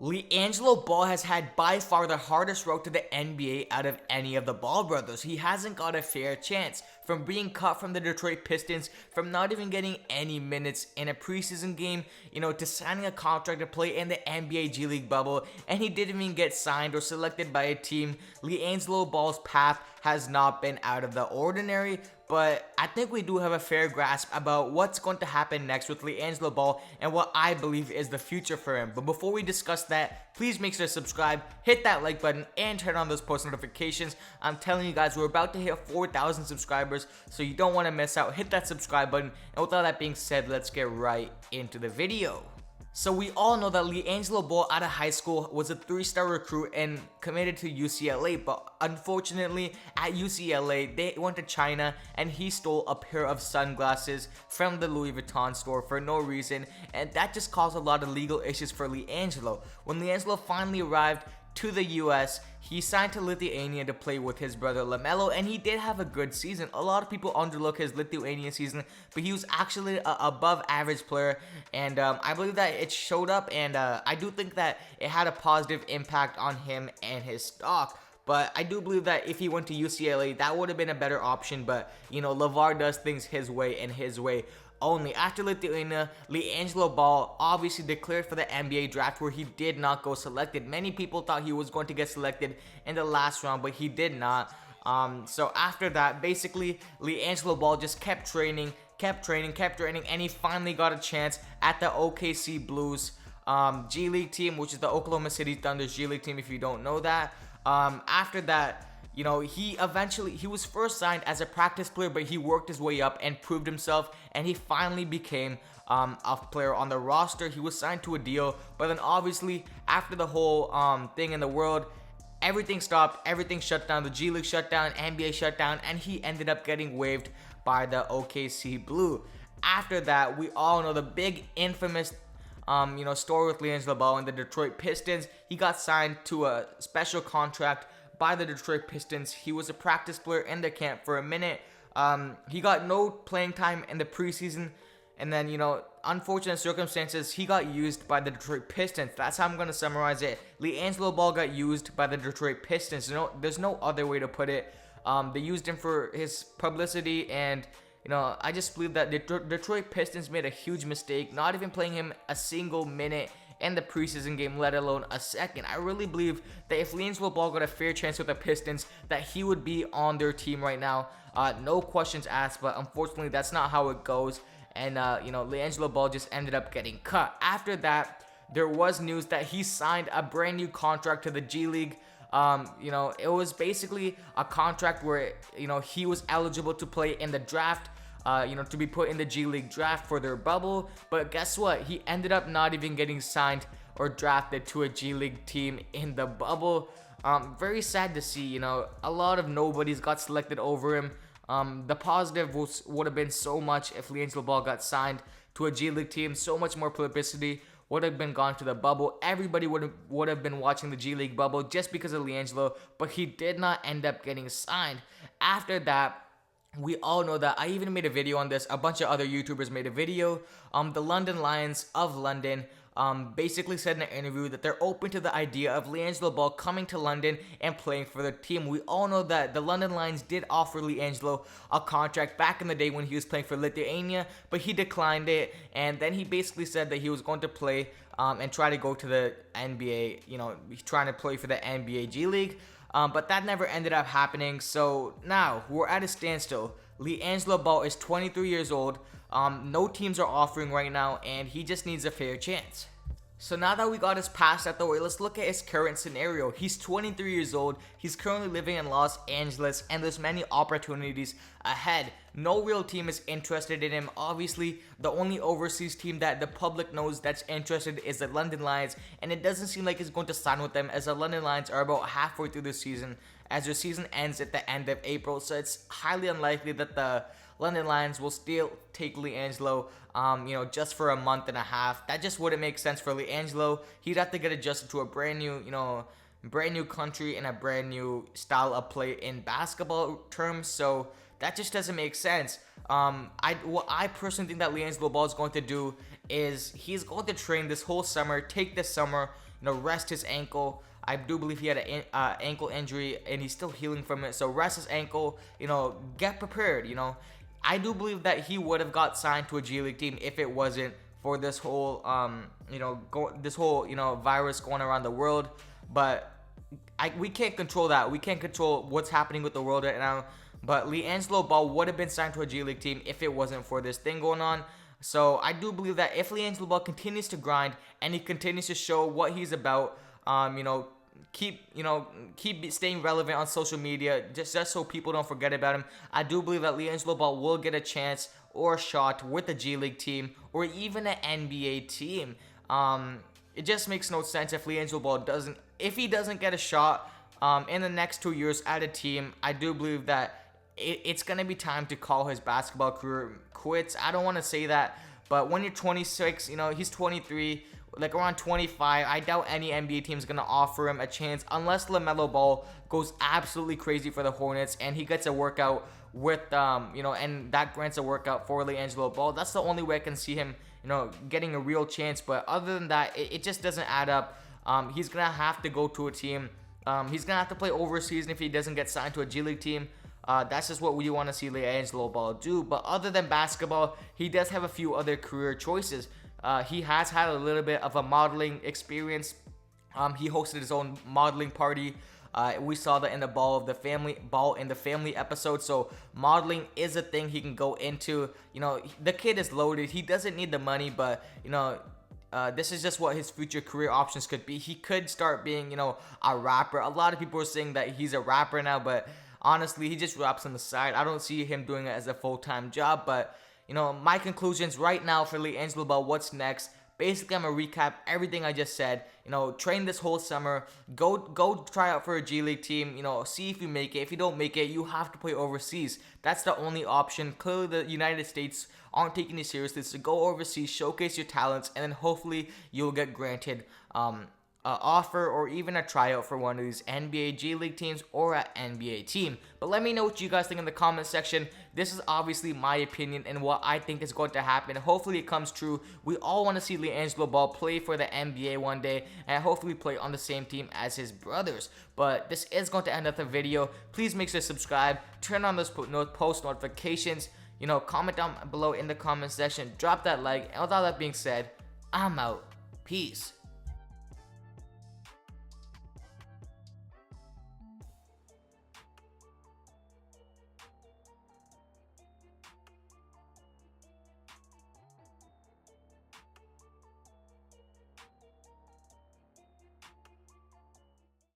Liangelo Ball has had by far the hardest road to the NBA out of any of the Ball brothers. He hasn't got a fair chance. From being cut from the Detroit Pistons, from not even getting any minutes in a preseason game, to signing a contract to play in the NBA G League bubble, and he didn't even get signed or selected by a team. Liangelo Ball's path has not been out of the ordinary, but I think we do have a fair grasp about what's going to happen next with Liangelo Ball and what I believe is the future for him. But before we discuss that, please make sure to subscribe, hit that like button, and turn on those post notifications. I'm telling you guys, we're about to hit 4,000 subscribers, so you don't want to miss out. Hit that subscribe button, and with all that being said, let's get right into the video. So we all know that Liangelo Ball out of high school was a 3-star recruit and committed to UCLA, but unfortunately at UCLA they went to China and he stole a pair of sunglasses from the Louis Vuitton store for no reason, and that just caused a lot of legal issues for Liangelo. When Liangelo finally arrived to the US, he signed to Lithuania to play with his brother Melo, and he did have a good season. A lot of people underlook his Lithuania season, but he was actually an above average player, and I believe that it showed up, and I do think that it had a positive impact on him and his stock. But I do believe that if he went to UCLA, that would have been a better option. But, LeVar does things his way and his way only. After Lithuania, Liangelo Ball obviously declared for the NBA draft, where he did not go selected. Many people thought he was going to get selected in the last round, but he did not. So after that, basically, Liangelo Ball just kept training, and he finally got a chance at the OKC Blues G League team, which is the Oklahoma City Thunder's G League team, if you don't know that. After that, he was first signed as a practice player, but he worked his way up and proved himself, and he finally became a player on the roster. He was signed to a deal, but then obviously after the whole thing in the world, everything stopped, everything shut down, the G League shut down, NBA shut down, and he ended up getting waived by the OKC Blue. After that, we all know the big infamous story with Liangelo Ball and the Detroit Pistons. He got signed to a special contract by the Detroit Pistons. He was a practice player in the camp for a minute. He got no playing time in the preseason, and then, unfortunate circumstances, he got used by the Detroit Pistons. That's how I'm going to summarize it. Liangelo Ball got used by the Detroit Pistons. There's no other way to put it. They used him for his publicity, and I just believe that the Detroit Pistons made a huge mistake, not even playing him a single minute in the preseason game, let alone a second. I really believe that if Liangelo Ball got a fair chance with the Pistons, that he would be on their team right now. No questions asked, but unfortunately that's not how it goes. And Liangelo Ball just ended up getting cut. After that, there was news that he signed a brand new contract to the G League. It was basically a contract where he was eligible to play in the draft, to be put in the G League draft for their bubble. But guess what? He ended up not even getting signed or drafted to a G League team in the bubble. Very sad to see. A lot of nobodies got selected over him. The positive would have been so much if Liangelo Ball got signed to a G League team. So much more publicity would have been gone to the bubble. Everybody would have been watching the G League bubble just because of Liangelo, but he did not end up getting signed. After that, we all know that I even made a video on this. A bunch of other YouTubers made a video. The London Lions of London basically said in an interview that they're open to the idea of Liangelo Ball coming to London and playing for the team. We all know that the London Lions did offer Liangelo a contract back in the day when he was playing for Lithuania, but he declined it, and then he basically said that he was going to play and try to go to the NBA, trying to play for the NBA G League. But that never ended up happening. So now we're at a standstill. Liangelo Ball is 23 years old. No teams are offering right now, and he just needs a fair chance. So now that we got his past out the way, let's look at his current scenario. He's 23 years old. He's currently living in Los Angeles, and there's many opportunities ahead. No real team is interested in him. Obviously, the only overseas team that the public knows that's interested is the London Lions, and it doesn't seem like he's going to sign with them, as the London Lions are about halfway through the season, as their season ends at the end of April. So it's highly unlikely that the London Lions will still take Liangelo, just for a month and a half. That just wouldn't make sense for Liangelo. He'd have to get adjusted to a brand new country and a brand new style of play in basketball terms. So that just doesn't make sense. What I personally think that Liangelo Ball is going to do is he's going to train this whole summer, take this summer, rest his ankle. I do believe he had an ankle injury and he's still healing from it. So rest his ankle, get prepared, I do believe that he would have got signed to a G League team if it wasn't for this whole, virus going around the world. But we can't control that. We can't control what's happening with the world right now. But Liangelo Ball would have been signed to a G League team if it wasn't for this thing going on. So I do believe that if Liangelo Ball continues to grind and he continues to show what he's about, keep staying relevant on social media, just so people don't forget about him, I do believe that Liangelo Ball will get a chance or a shot with the G League team or even an NBA team. It just makes no sense if Liangelo Ball doesn't get a shot in the next 2 years at a team. I do believe that it's gonna be time to call his basketball career quits. I don't want to say that, but when you're 26, he's 23, like around 25, I doubt any NBA team's gonna offer him a chance unless LaMelo Ball goes absolutely crazy for the Hornets and he gets a workout with and that grants a workout for Liangelo Ball. That's the only way I can see him, getting a real chance. But other than that, it just doesn't add up. He's gonna have to go to a team. He's gonna have to play overseas, and if he doesn't get signed to a G League team, that's just what we want to see Liangelo Ball do. But other than basketball, he does have a few other career choices. He has had a little bit of a modeling experience. He hosted his own modeling party. We saw that in the Ball in the Family episode. So modeling is a thing he can go into. The kid is loaded. He doesn't need the money, but this is just what his future career options could be. He could start being, a rapper. A lot of people are saying that he's a rapper now, but honestly, he just raps on the side. I don't see him doing it as a full-time job. But my conclusions right now for Liangelo Ball, what's next? Basically, I'm gonna recap everything I just said. Train this whole summer. Go try out for a G League team. See if you make it. If you don't make it, you have to play overseas. That's the only option. Clearly, the United States aren't taking you seriously. So go overseas, showcase your talents, and then hopefully you'll get granted offer or even a tryout for one of these NBA G League teams or an NBA team. But let me know what you guys think in the comment section. This is obviously my opinion and what I think is going to happen. Hopefully it comes true. We all want to see Liangelo Ball play for the NBA one day and hopefully play on the same team as his brothers. But this is going to end up the video. Please make sure to subscribe, turn on those post notifications, comment down below in the comment section, drop that like, and with all that being said, I'm out. Peace.